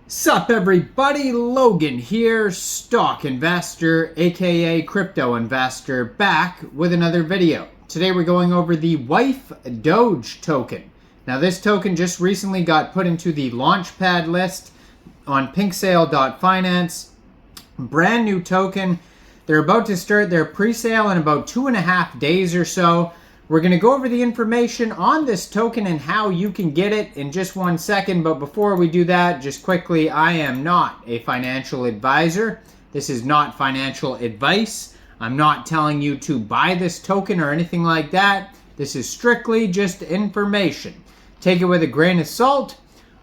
Sup everybody, Logan here, stock investor aka crypto investor, back with another video. Today we're going over the Wifedoge token. Now this token just recently got put into the launchpad list on pinksale.finance. Brand new token. They're about to start their pre-sale in about 2.5 days or so. We're going to go over the information on this token and how you can get it in just 1 second. But before we do that, just quickly, I am not a financial advisor. This is not financial advice. I'm not telling you to buy this token or anything like that. This is strictly just information. Take it with a grain of salt.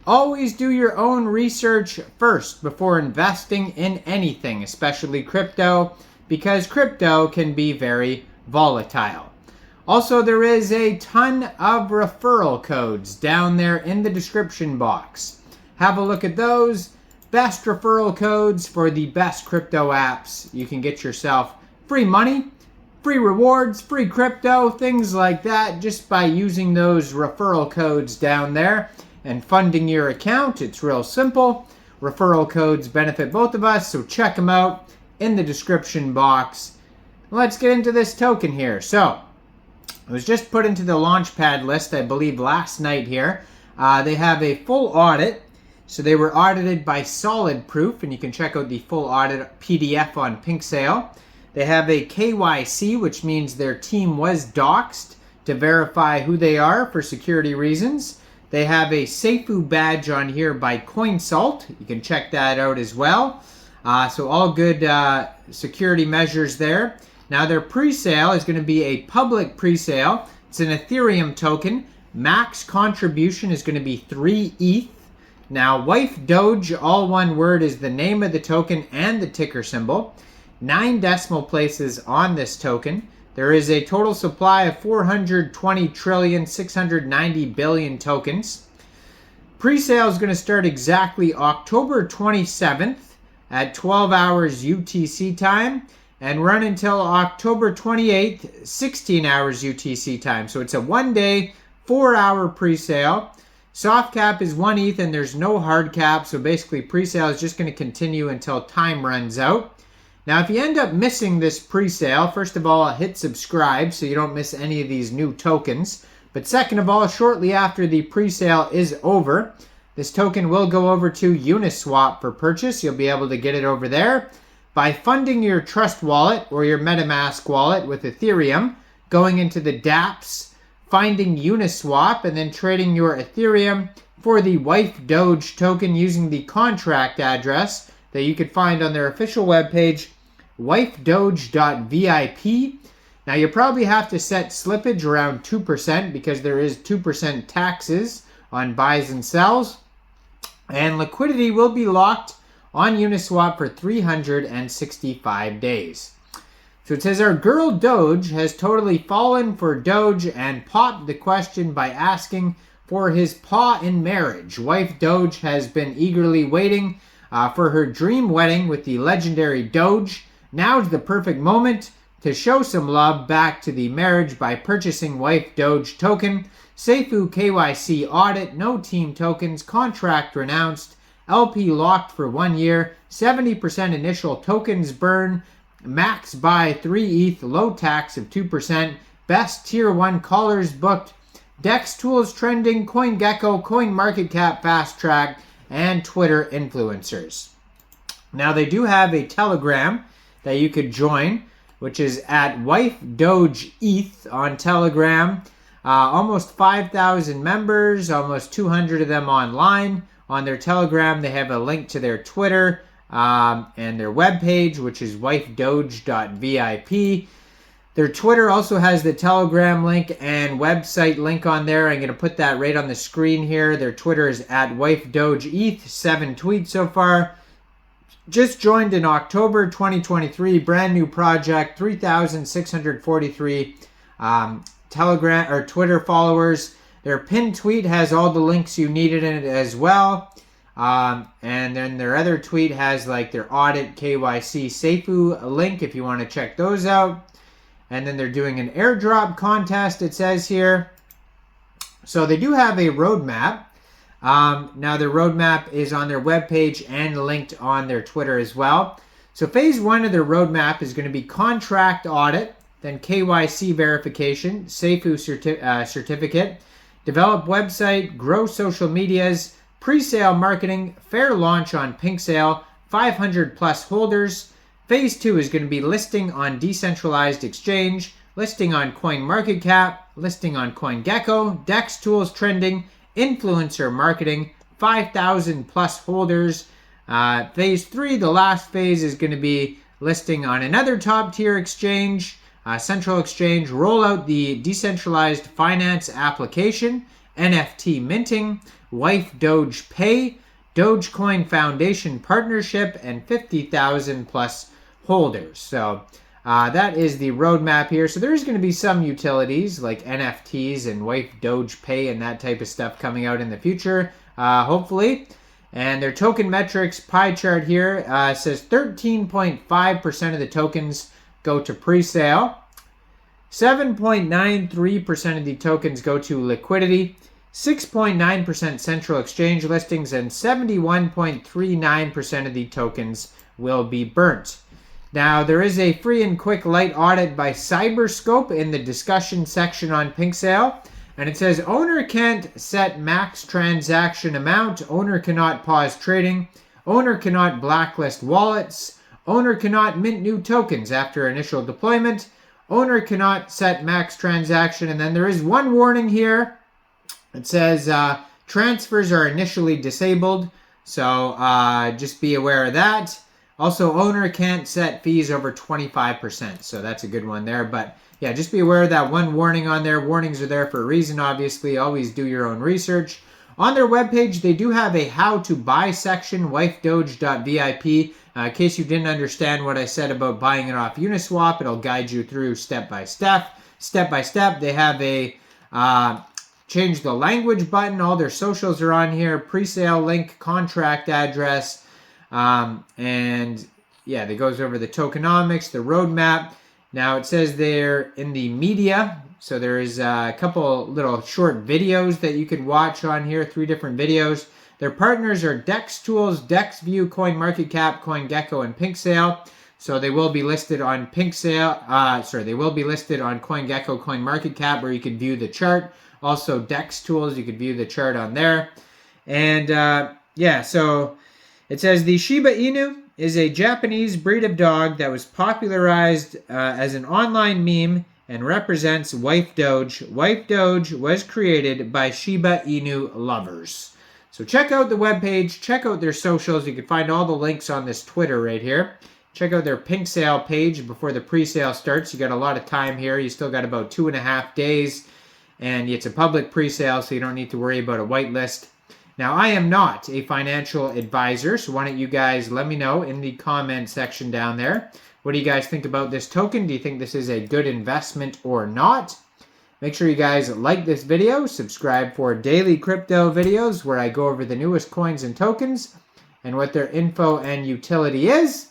Always do your own research first before investing in anything, especially crypto, because crypto can be very volatile. Also, there is a ton of referral codes down there in the description box. Have a look at those. Best referral codes for the best crypto apps. You can get yourself free money, free rewards, free crypto, things like that, just by using those referral codes down there and funding your account. It's real simple. Referral codes benefit both of us, so check them out in the description box. Let's get into this token here. So, it was just put into the launchpad list, I believe, last night here. They have a full audit. So they were audited by Solid Proof, and you can check out the full audit PDF on PinkSale. They have a KYC, which means their team was doxed to verify who they are for security reasons. They have a Seifu badge on here by CoinSalt. You can check that out as well. So all good security measures there. Now their pre-sale is going to be a public pre-sale. It's an Ethereum token. Max contribution is going to be 3 ETH. Now Wifedoge, all one word, is the name of the token and the ticker symbol. 9 decimal places on this token. There is a total supply of 420,690,000,000,000 tokens. Pre-sale is going to start exactly October 27th at 12 hours UTC time, and run until October 28th, 16 hours UTC time. So it's a 1-day, 4-hour pre-sale. Soft cap is 1 ETH and there's no hard cap. So basically pre-sale is just going to continue until time runs out. Now if you end up missing this pre-sale, first of all, hit subscribe so you don't miss any of these new tokens. But second of all, shortly after the pre-sale is over, this token will go over to Uniswap for purchase. You'll be able to get it over there by funding your Trust wallet or your MetaMask wallet with Ethereum, going into the dApps, finding Uniswap, and then trading your Ethereum for the Wifedoge token using the contract address that you could find on their official webpage, wifedoge.vip. Now you probably have to set slippage around 2% because there is 2% taxes on buys and sells, and liquidity will be locked on Uniswap for 365 days. So it says, our girl Doge has totally fallen for Doge and popped the question by asking for his paw in marriage. Wifedoge has been eagerly waiting for her dream wedding with the legendary Doge. Now's the perfect moment to show some love back to the marriage by purchasing Wifedoge token. Seifu KYC audit, no team tokens, contract renounced, LP locked for 1 year, 70% initial tokens burn, max buy 3 ETH, low tax of 2%, best tier 1 callers booked, DEX tools trending, CoinGecko, CoinMarketCap fast track, and Twitter influencers. Now they do have a Telegram that you could join, which is at Wifedoge ETH on Telegram. Almost 5,000 members, almost 200 of them online. On their Telegram, they have a link to their Twitter and their webpage, which is wifedoge.vip. Their Twitter also has the Telegram link and website link on there. I'm going to put that right on the screen here. Their Twitter is at WifedogeETH, 7 tweets so far. Just joined in October 2023, brand new project, 3,643 Telegram or Twitter followers. Their pinned tweet has all the links you needed in it as well. And then their other tweet has like their audit KYC Seifu link if you want to check those out. And then they're doing an airdrop contest, it says here. So they do have a roadmap. Now their roadmap is on their webpage and linked on their Twitter as well. So phase 1 of their roadmap is going to be contract audit, then KYC verification, SAFU certificate, develop website, grow social medias, pre-sale marketing, fair launch on Pink Sale, 500 plus holders. Phase 2 is going to be listing on decentralized exchange, listing on CoinMarketCap, listing on CoinGecko, DEX tools trending, influencer marketing, 5,000 plus holders. Phase 3, the last phase, is going to be listing on another top tier exchange, central exchange, roll out the decentralized finance application, NFT minting, Wifedoge Pay, Dogecoin Foundation partnership, and 50,000 plus holders. So that is the roadmap here. So there's going to be some utilities like NFTs and Wifedoge Pay and that type of stuff coming out in the future, hopefully. And their token metrics pie chart here says 13.5% of the tokens go to pre-sale, 7.93% of the tokens go to liquidity, 6.9% central exchange listings, and 71.39% of the tokens will be burnt. Now, there is a free and quick light audit by Cyberscope in the discussion section on Pink Sale. And it says, owner can't set max transaction amount, owner cannot pause trading, owner cannot blacklist wallets, owner cannot mint new tokens after initial deployment, owner cannot set max transaction. And then there is one warning here. It says transfers are initially disabled, so just be aware of that. Also, owner can't set fees over 25%, so that's a good one there. But yeah, just be aware of that one warning on there. Warnings are there for a reason, obviously. Always do your own research. On their webpage, they do have a how to buy section, wifedoge.vip. In case you didn't understand what I said about buying it off Uniswap, it'll guide you through step by step. They have a change the language button. All their socials are on here. Pre-sale link, contract address. And yeah, that goes over the tokenomics, the roadmap. Now it says they're in the media. So there is a couple little short videos that you could watch on here, 3 different videos. Their partners are DEX Tools, DexView, CoinMarketCap, CoinGecko, and Pink Sale. So they will be listed on Pink Sale. They will be listed on CoinGecko, CoinMarketCap, where you can view the chart. Also DEX Tools, you could view the chart on there. And yeah, so it says the Shiba Inu is a Japanese breed of dog that was popularized as an online meme and represents Wifedoge. Wifedoge was created by Shiba Inu lovers. So check out the webpage, check out their socials. You can find all the links on this Twitter right here. Check out their Pink Sale page before the pre-sale starts. You got a lot of time here. You still got about 2.5 days. And it's a public pre-sale, so you don't need to worry about a whitelist. Now, I am not a financial advisor, so why don't you guys let me know in the comment section down there. What do you guys think about this token? Do you think this is a good investment or not? Make sure you guys like this video, subscribe for daily crypto videos where I go over the newest coins and tokens and what their info and utility is.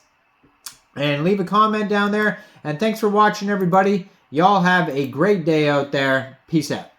And leave a comment down there. And thanks for watching, everybody. Y'all have a great day out there. Peace out.